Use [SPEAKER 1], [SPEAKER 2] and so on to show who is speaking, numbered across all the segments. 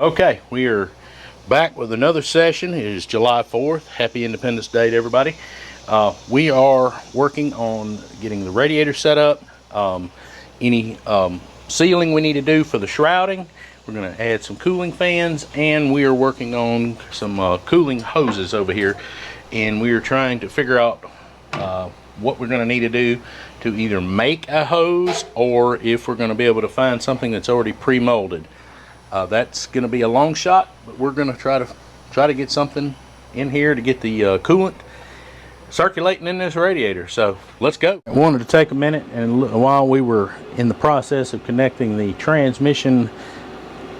[SPEAKER 1] Okay, we are back with another session. It is July 4th. Happy Independence Day to everybody. We are working on getting the radiator set up. Any sealing we need to do for the shrouding. We're going to add some cooling fans, and we are working on some cooling hoses over here. And we are trying to figure out what we're going to need to do to either make a hose, or if we're going to be able to find something that's already pre-molded. That's going to be a long shot, but we're going to try to get something in here to get the coolant circulating in this radiator. So let's go. I wanted to take a minute, and while we were in the process of connecting the transmission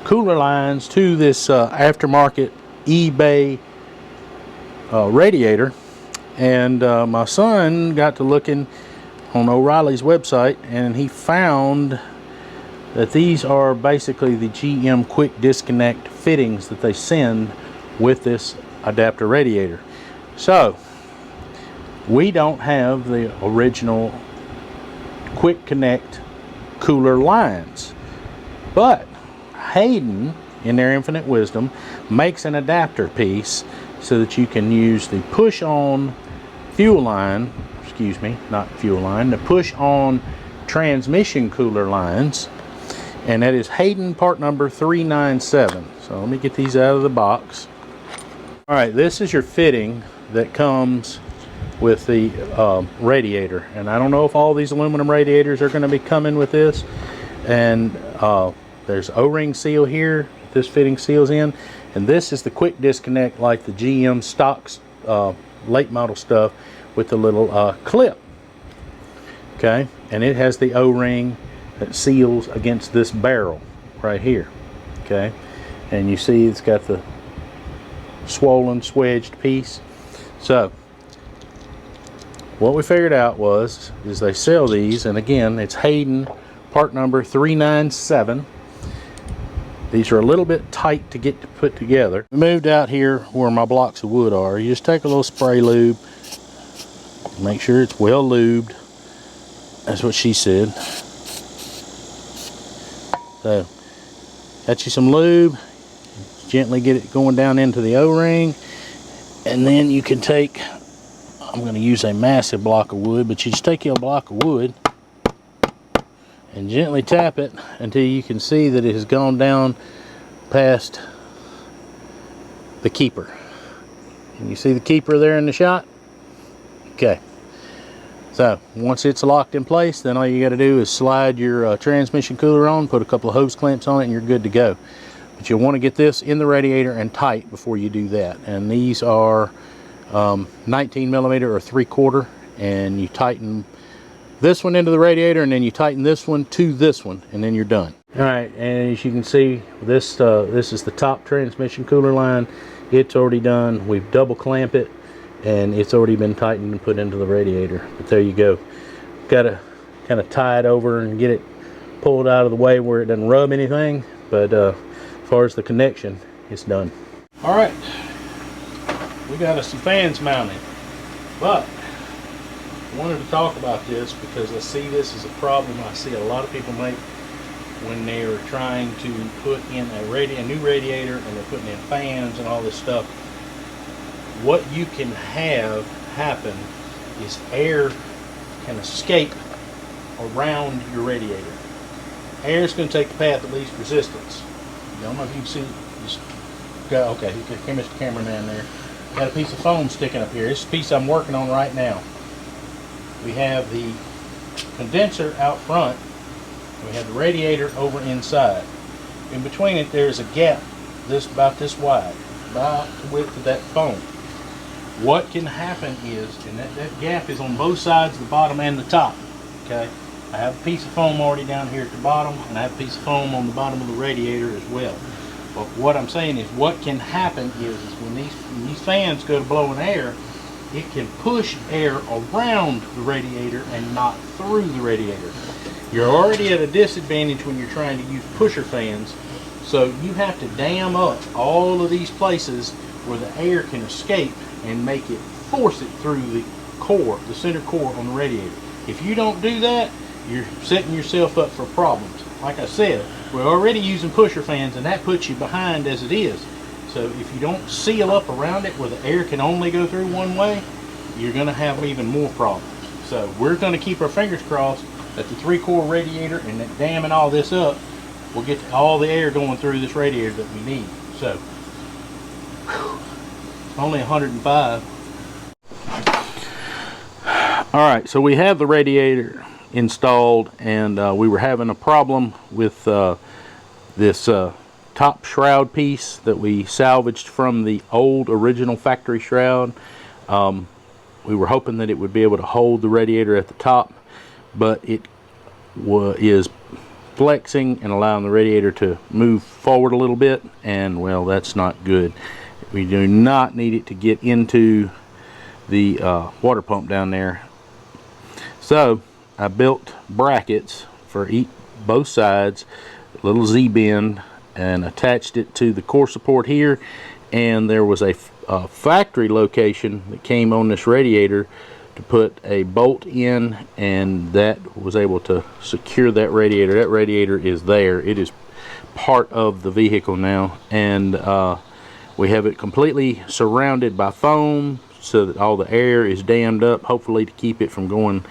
[SPEAKER 1] cooler lines to this aftermarket eBay radiator, and my son got to looking on O'Reilly's website, and he found that these are basically the GM quick disconnect fittings that they send with this adapter radiator. So we don't have the original quick connect cooler lines, but Hayden, in their infinite wisdom, makes an adapter piece so that you can use the push on fuel line, not fuel line, the push on transmission cooler lines. And that is Hayden part number 397. So let me get these out of the box. All right, this is your fitting that comes with the radiator. And I don't know if all these aluminum radiators are going to be coming with this. And there's O-ring seal here. This fitting seals in. And this is the quick disconnect like the GM stocks late model stuff with the little clip. Okay, and it has the O-ring that seals against this barrel right here. Okay, and you see it's got the swollen swedged piece. So what we figured out is they sell these, and again it's Hayden part number 397. These are a little bit tight to get put together. We moved out here where my blocks of wood are. You just take a little spray lube, make sure it's well lubed. That's what she said. So, got you some lube, gently get it going down into the O-ring, and then you can take, I'm going to use a massive block of wood, but you just take your block of wood and gently tap it until you can see that it has gone down past the keeper. Can you see the keeper there in the shot? Okay. So once it's locked in place, then all you got to do is slide your transmission cooler on, put a couple of hose clamps on it, and you're good to go. But you'll want to get this in the radiator and tight before you do that. And these are 19 millimeter or 3/4, and you tighten this one into the radiator, and then you tighten this one to this one, and then you're done. All right, and as you can see, this is the top transmission cooler line. It's already done. We've double clamped it, and it's already been tightened and put into the radiator. But there you go. Got to kind of tie it over and get it pulled out of the way where it doesn't rub anything. But as far as the connection, it's done. All right, we got us some fans mounted, but I wanted to talk about this because I see this as a problem I see a lot of people make when they're trying to put in a new radiator, and they're putting in fans and all this stuff. What you can have happen is air can escape around your radiator. Air is going to take the path of least resistance. I don't know if you can see. Just go. Okay, here's Mr. Cameraman there. Got a piece of foam sticking up here. This is the piece I'm working on right now. We have the condenser out front. We have the radiator over inside. In between it, there's a gap about this wide, about the width of that foam. What can happen is, and that gap is on both sides, the bottom and the top. Okay, I have a piece of foam already down here at the bottom, and I have a piece of foam on the bottom of the radiator as well. But what I'm saying is, what can happen is when these fans go to blowing air, it can push air around the radiator and not through the radiator. You're already at a disadvantage when you're trying to use pusher fans, so you have to dam up all of these places where the air can escape and make it force it through the core, the center core on the radiator. If you don't do that, you're setting yourself up for problems. Like I said, we're already using pusher fans, and that puts you behind as it is. So if you don't seal up around it where the air can only go through one way, you're going to have even more problems. So we're going to keep our fingers crossed that the 3-core radiator and that damming all this up will get all the air going through this radiator that we need. So whew, only 105. Alright, so we have the radiator installed, and we were having a problem with this top shroud piece that we salvaged from the old original factory shroud. We were hoping that it would be able to hold the radiator at the top, but it is flexing and allowing the radiator to move forward a little bit, and well, that's not good. We do not need it to get into the water pump down there. So I built brackets for both sides, a little Z-bend, and attached it to the core support here. And there was a factory location that came on this radiator to put a bolt in, and that was able to secure that radiator. That radiator is there. It is part of the vehicle now, and we have it completely surrounded by foam so that all the air is dammed up, hopefully to keep it from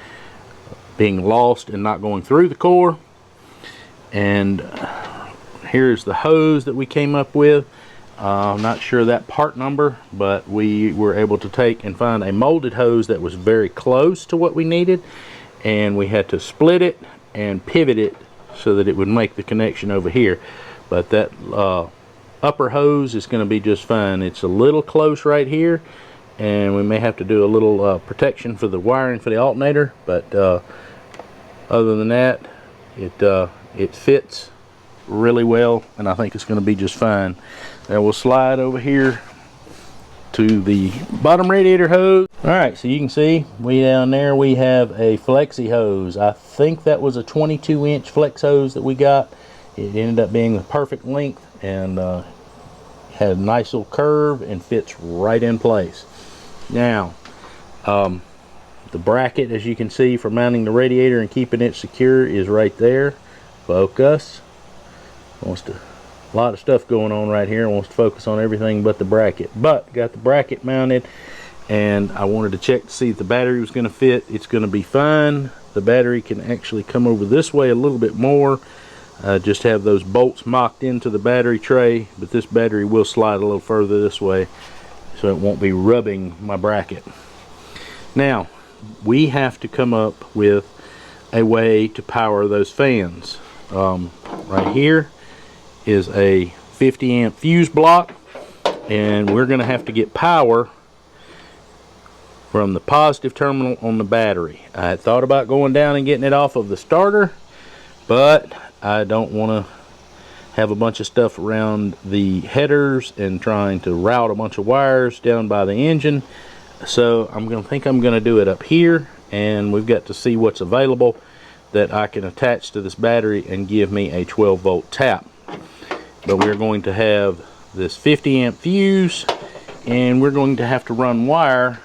[SPEAKER 1] being lost and not going through the core. And here's the hose that we came up with. I'm not sure that part number, but we were able to take and find a molded hose that was very close to what we needed, and we had to split it and pivot it so that it would make the connection over here. But that upper hose is going to be just fine. It's a little close right here, and we may have to do a little protection for the wiring for the alternator, but other than that, it fits really well, and I think it's going to be just fine. Now we'll slide over here to the bottom radiator hose. Alright, so you can see way down there we have a flexi hose. I think that was a 22-inch flex hose that we got. It ended up being the perfect length, and had a nice little curve and fits right in place. Now the bracket, as you can see, for mounting the radiator and keeping it secure is right there. Focus. A lot of stuff going on right here. Wants to focus on everything but the bracket. But got the bracket mounted, and I wanted to check to see if the battery was going to fit. It's going to be fine. The battery can actually come over this way a little bit more. Just have those bolts mocked into the battery tray, but this battery will slide a little further this way so it won't be rubbing my bracket. Now we have to come up with a way to power those fans. Right here is a 50 amp fuse block, and we're going to have to get power from the positive terminal on the battery. I had thought about going down and getting it off of the starter, but I don't want to have a bunch of stuff around the headers and trying to route a bunch of wires down by the engine. So I'm going to do it up here, and we've got to see what's available that I can attach to this battery and give me a 12 volt tap. But we're going to have this 50 amp fuse, and we're going to have to run wire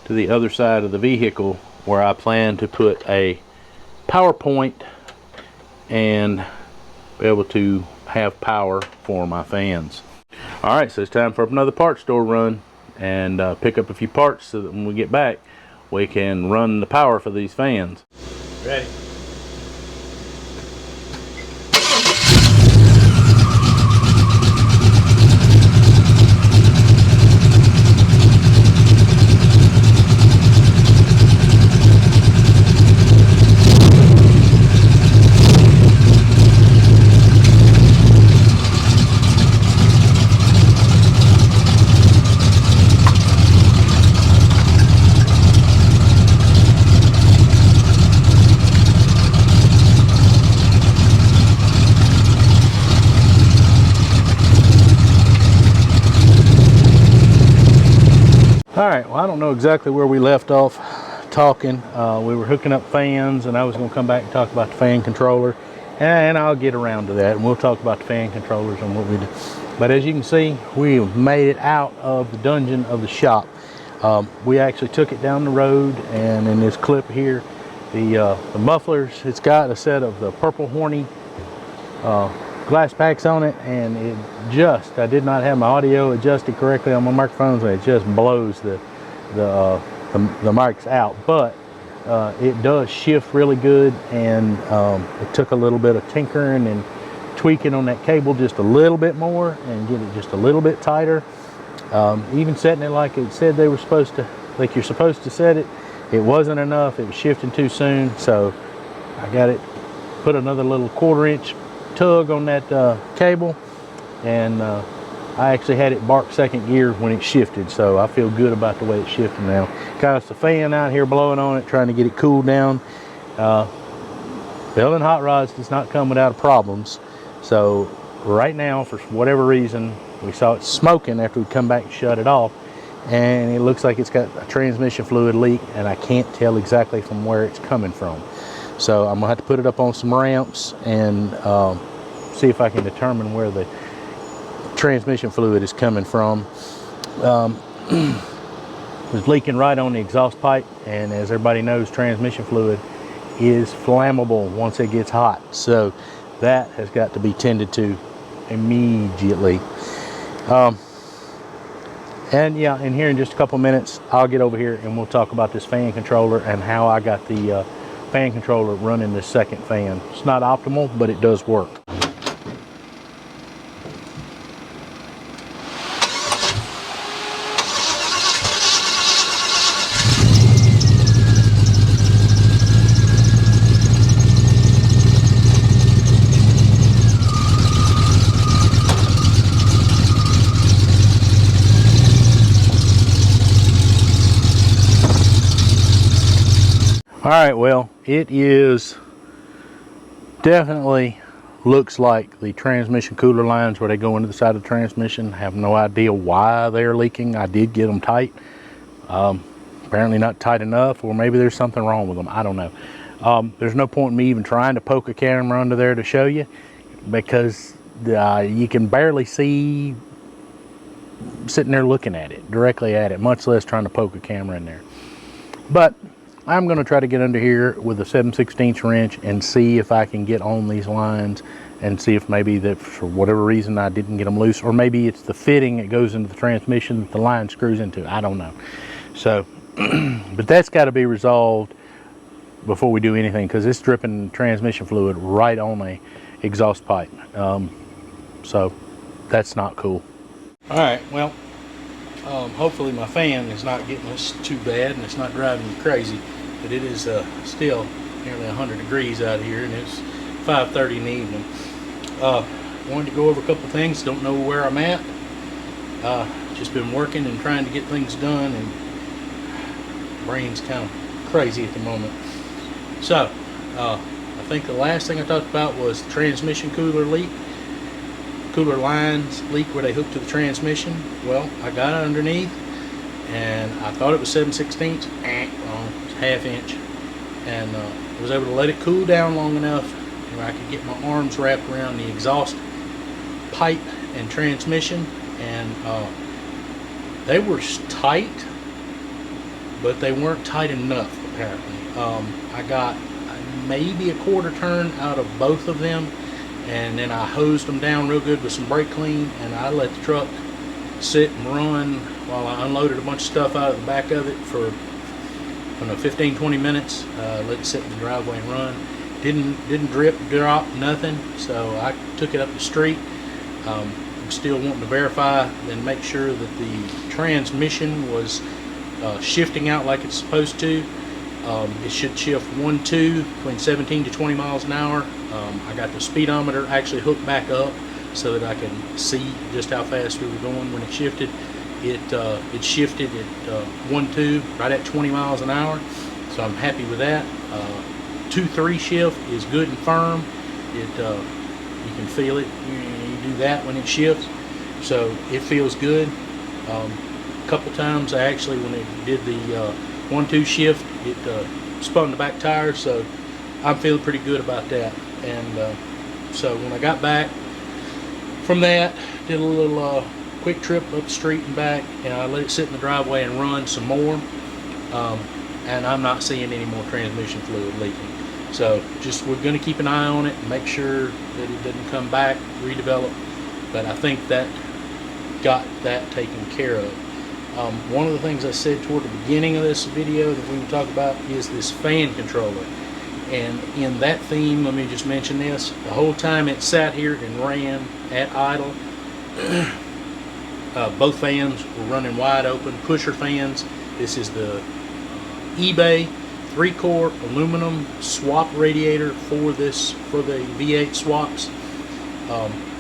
[SPEAKER 1] to the other side of the vehicle where I plan to put a power point and be able to have power for my fans. Alright, so it's time for another parts store run, and pick up a few parts so that when we get back we can run the power for these fans. Ready? Alright, well, I don't know exactly where we left off talking. We were hooking up fans, and I was going to come back and talk about the fan controller, and I'll get around to that, and we'll talk about the fan controllers and what we do. But as you can see, we made it out of the dungeon of the shop. We actually took it down the road, and in this clip here, the mufflers, it's got a set of the purple horny glass packs on it, and I did not have my audio adjusted correctly on my microphones, and it just blows the mics out. But it does shift really good, and it took a little bit of tinkering and tweaking on that cable just a little bit more and get it just a little bit tighter. Even setting it like it said they were supposed to, like you're supposed to set it, it wasn't enough. It was shifting too soon, so I got it, put another little 1/4 inch tug on that cable, and I actually had it bark second gear when it shifted, so I feel good about the way it's shifting now. Got us a fan out here blowing on it, trying to get it cooled down. Building hot rods does not come without problems, so right now, for whatever reason, we saw it smoking after we come back and shut it off, and it looks like it's got a transmission fluid leak, and I can't tell exactly from where it's coming from. So I'm gonna have to put it up on some ramps and see if I can determine where the transmission fluid is coming from. It was leaking right on the exhaust pipe, and as everybody knows, transmission fluid is flammable once it gets hot. So that has got to be tended to immediately. And yeah, and here in just a couple minutes, I'll get over here and we'll talk about this fan controller and how I got the fan controller running this second fan. It's not optimal, but it does work. All right, well, it is definitely looks like the transmission cooler lines where they go into the side of the transmission. Have no idea why they're leaking. I did get them tight. Apparently not tight enough, or maybe there's something wrong with them. I don't know. There's no point in me even trying to poke a camera under there to show you, because you can barely see sitting there looking at it, directly at it, much less trying to poke a camera in there. But I'm going to try to get under here with a 7/16 wrench and see if I can get on these lines and see if maybe that for whatever reason I didn't get them loose, or maybe it's the fitting that goes into the transmission that the line screws into. I don't know. So, but that's got to be resolved before we do anything, because it's dripping transmission fluid right on the exhaust pipe. So that's not cool. All right, well, hopefully my fan is not getting us too bad and it's not driving me crazy, but it is still nearly 100 degrees out here, and it's 5:30 in the evening. Wanted to go over a couple things. Don't know where I'm at. Just been working and trying to get things done, and brain's kind of crazy at the moment. So I think the last thing I talked about was the transmission cooler leak. Cooler lines leak where they hook to the transmission. Well, I got it underneath, and I thought it was 7/16. Wrong, it's 1/2 inch, and I was able to let it cool down long enough where I could get my arms wrapped around the exhaust pipe and transmission, and they were tight, but they weren't tight enough apparently. I got maybe a 1/4 turn out of both of them, and then I hosed them down real good with some brake clean, and I let the truck sit and run while I unloaded a bunch of stuff out of the back of it for, I don't know, 15-20 minutes. Let it sit in the driveway and run. Didn't drip, drop, nothing. So I took it up the street. I'm still wanting to verify, then make sure that the transmission was shifting out like it's supposed to. It should shift 1-2 between 17 to 20 miles an hour. I got the speedometer actually hooked back up so that I can see just how fast we were going when it shifted. It shifted at 1-2, right at 20 miles an hour. So I'm happy with that. 2-3 shift is good and firm. You can feel it. You do that when it shifts, so it feels good. A couple times I actually, when it did the 1-2 shift, it spun the back tires, so I'm feeling pretty good about that. And so when I got back from that, did a little quick trip up the street and back, and I let it sit in the driveway and run some more, and I'm not seeing any more transmission fluid leaking. So just, we're going to keep an eye on it and make sure that it doesn't come back, redevelop. But I think that got that taken care of. One of the things I said toward the beginning of this video that we would talk about is this fan controller. And in that theme, let me just mention this. The whole time it sat here and ran at idle, both fans were running wide open, pusher fans. This is the eBay 3-core aluminum swap radiator for the V8 swaps.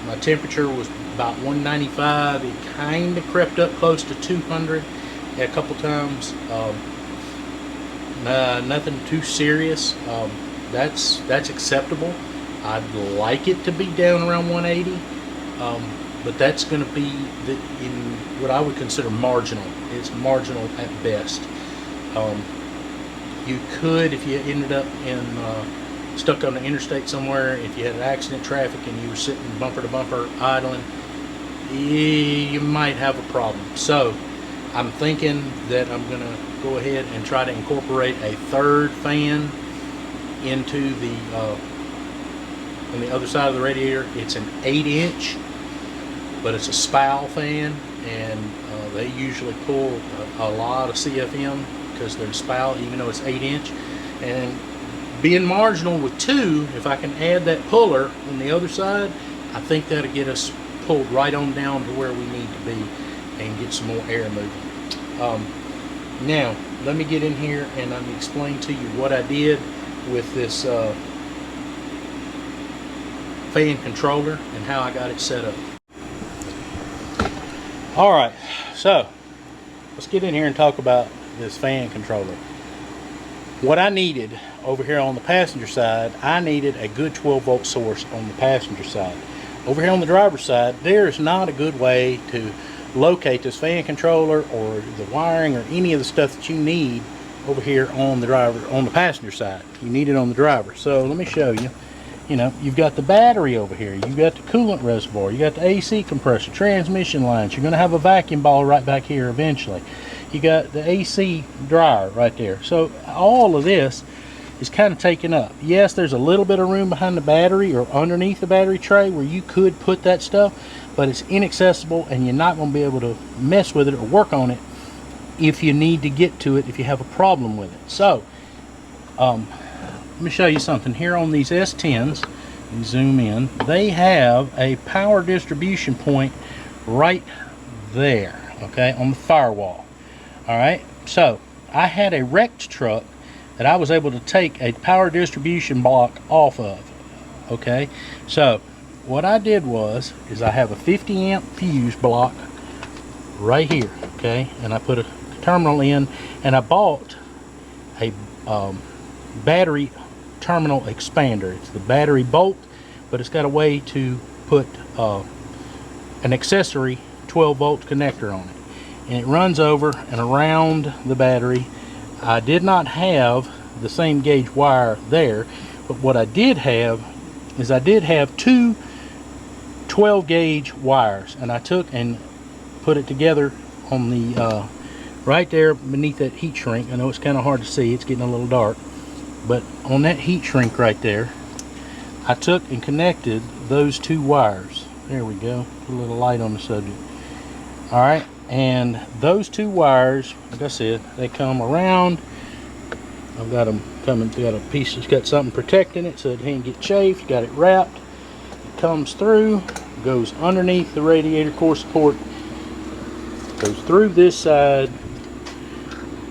[SPEAKER 1] My temperature was about 195. It kind of crept up close to 200 a couple times. Nothing too serious. That's acceptable. I'd like it to be down around 180, but that's going to be in what I would consider marginal. It's marginal at best. You could, if you ended up stuck on the interstate somewhere, if you had an accident traffic and you were sitting bumper to bumper idling, you might have a problem. So I'm thinking that I'm going to go ahead and try to incorporate a third fan into the on the other side of the radiator. It's an 8-inch, but it's a spowl fan, and they usually pull a lot of CFM because they're spowl, even though it's 8-inch. And being marginal with 2, if I can add that puller on the other side, I think that'll get us pulled right on down to where we need to be and get some more air moving. Now let me get in here and let me explain to you what I did with this fan controller and how I got it set up. Alright, so let's get in here and talk about this fan controller. What I needed over here on the passenger side, I needed a good 12-volt source on the passenger side. Over here on the driver's side, there is not a good way to locate this fan controller or the wiring or any of the stuff that you need over here on the passenger side. You need it on the driver. So let me show you. You know, you've got the battery over here, you've got the coolant reservoir, you got the AC compressor, transmission lines. You're going to have a vacuum ball right back here eventually. You got the AC dryer right there. So all of this is kind of taken up. Yes, there's a little bit of room behind the battery or underneath the battery tray where you could put that stuff, but it's inaccessible and you're not going to be able to mess with it or work on it if you need to get to it, if you have a problem with it. So let me show you something here on these S10s. You zoom in, they have a power distribution point right there, okay, on the firewall. Alright, so I had a wrecked truck that I was able to take a power distribution block off of. Okay, so what I did is I have a 50 amp fuse block right here, okay, and I put a terminal in, and I bought a battery terminal expander. It's the battery bolt, but it's got a way to put an accessory 12-volt connector on it, and it runs over and around the battery. I did not have the same gauge wire there, but what I did have is I did have 2 12 gauge wires, and I took and put it together on the right there beneath that heat shrink. I know it's kind of hard to see, it's getting a little dark, but on that heat shrink right there, I took and connected those 2 wires. There we go, put a little light on the subject. Alright, and those 2 wires, like I said, they come around. I've got them coming, got a piece that's got something protecting it so it didn't get chafed. Got it wrapped. It comes through, goes underneath the radiator core support, goes through this side,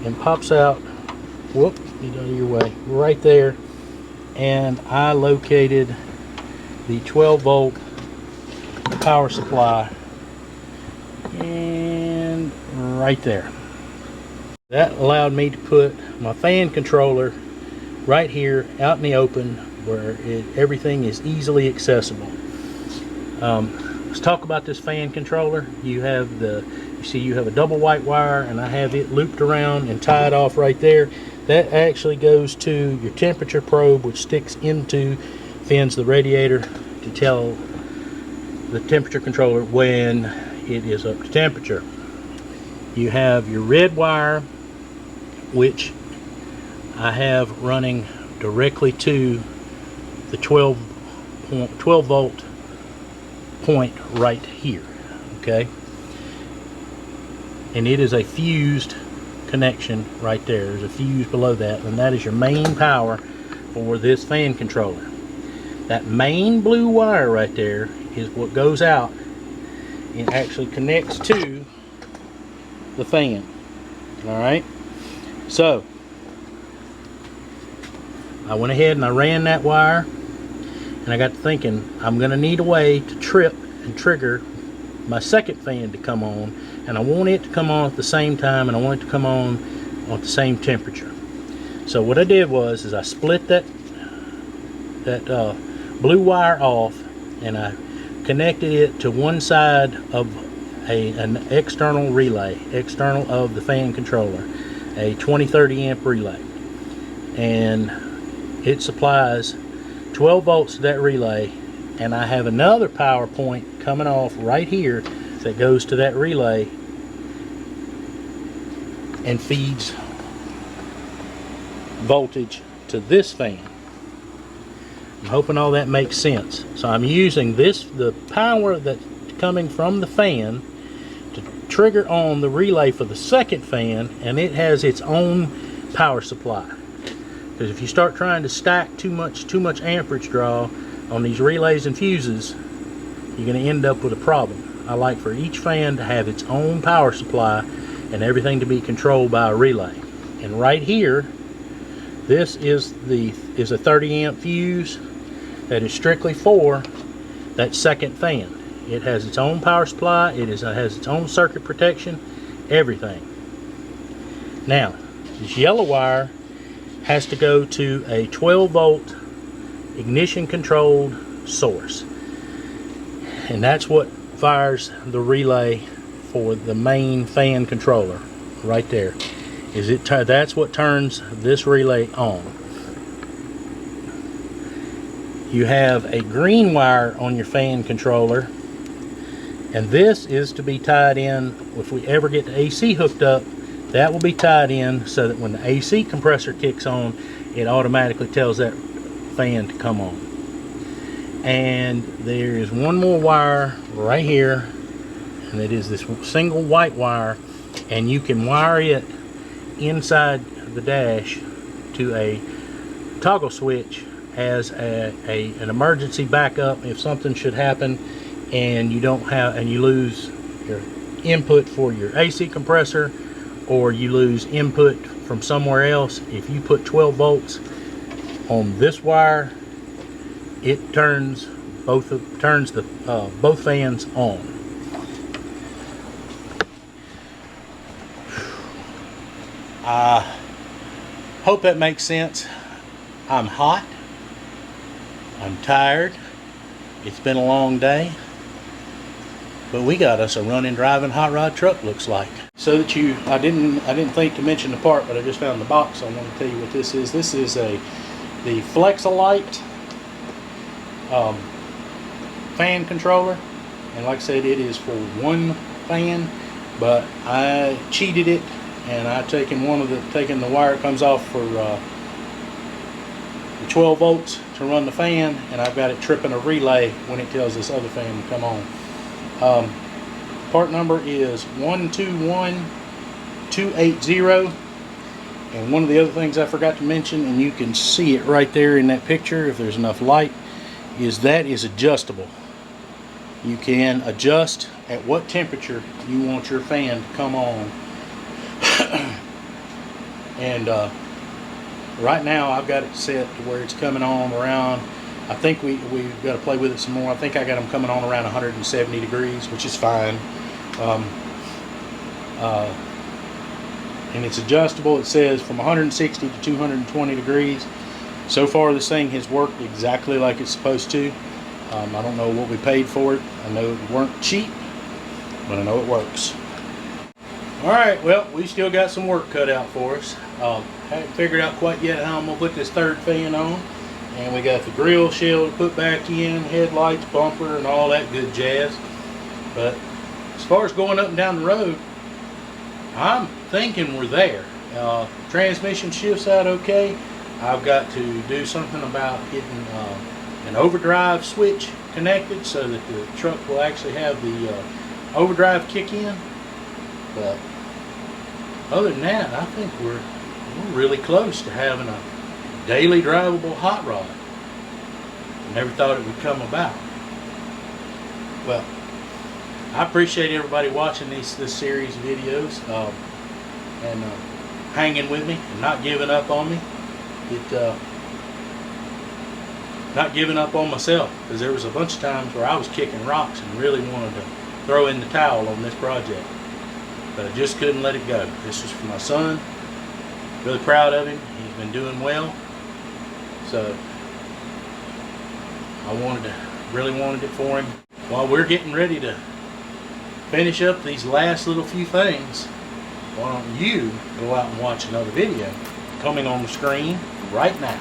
[SPEAKER 1] and pops out. Whoop, get out of your way. Right there. And I located the 12-volt power supply, and right there. That allowed me to put my fan controller right here out in the open where everything is easily accessible. Let's talk about this fan controller. You have you have a double white wire, and I have it looped around and tied off right there. That actually goes to your temperature probe, which sticks into fins the radiator to tell the temperature controller when it is up to temperature. You have your red wire, which I have running directly to the 12 volt point right here, okay? And it is a fused connection right there. There's a fuse below that, and that is your main power for this fan controller. That main blue wire right there is what goes out and actually connects to the fan. Alright, so I went ahead and I ran that wire, and I got to thinking, I'm going to need a way to trip and trigger my second fan to come on, and I want it to come on at the same time, and I want it to come on at the same temperature. So what I did was I split that blue wire off, and I connected it to one side of an external relay, external of the fan controller, a 20-30 amp relay, and it supplies 12 volts to that relay. And I have another power point coming off right here that goes to that relay and feeds voltage to this fan. I'm hoping all that makes sense. So I'm using the power that's coming from the fan to trigger on the relay for the second fan, and it has its own power supply. Because if you start trying to stack too much amperage draw on these relays and fuses, you're going to end up with a problem. I like for each fan to have its own power supply and everything to be controlled by a relay. And right here, this is a 30 amp fuse that is strictly for that second fan. It has its own power supply, it has its own circuit protection, everything. Now, this yellow wire has to go to a 12 volt ignition controlled source, and that's what fires the relay for the main fan controller right there. That's what turns this relay on. You have a green wire on your fan controller, and this is to be tied in. If we ever get the AC hooked up, that will be tied in so that when the AC compressor kicks on, it automatically tells that fan to come on. And there is one more wire right here, and it is this single white wire, and you can wire it inside the dash to a toggle switch as an emergency backup if something should happen and you lose your input for your AC compressor, or you lose input from somewhere else. If you put 12 volts on this wire, it turns both fans on. I hope that makes sense. I'm hot. I'm tired. It's been a long day. But we got us a running, driving hot rod truck, looks like. So that I didn't think to mention the part, but I just found the box. I want to tell you what this is. This is the Flexolite fan controller, and like I said, it is for one fan. But I cheated it, and I've taken the wire that comes off for the 12 volts to run the fan, and I've got it tripping a relay when it tells this other fan to come on. Part number is 121280, and one of the other things I forgot to mention, and you can see it right there in that picture if there's enough light, is that is adjustable. You can adjust at what temperature you want your fan to come on. And right now I've got it set to where it's coming on around, I think we've got to play with it some more. I think I got them coming on around 170 degrees, which is fine. And it's adjustable. It says from 160 to 220 degrees. So far this thing has worked exactly like it's supposed to. I don't know what we paid for it. I know it weren't cheap, but I know it works. Alright, well, we still got some work cut out for us. Haven't figured out quite yet how I'm going to put this third fan on. And we got the grill shell to put back in, headlights, bumper, and all that good jazz. But as far as going up and down the road, I'm thinking we're there. Transmission shifts out okay. I've got to do something about getting an overdrive switch connected so that the truck will actually have the overdrive kick in. But other than that, I think we're really close to having a daily drivable hot rod. Never thought it would come about. Well, I appreciate everybody watching this series of videos and hanging with me and not giving up on me. Not giving up on myself, because there was a bunch of times where I was kicking rocks and really wanted to throw in the towel on this project, but I just couldn't let it go. This was for my son. Really proud of him. He's been doing well, so I really wanted it for him. While we're getting ready to finish up these last little few things, why don't you go out and watch another video coming on the screen right now.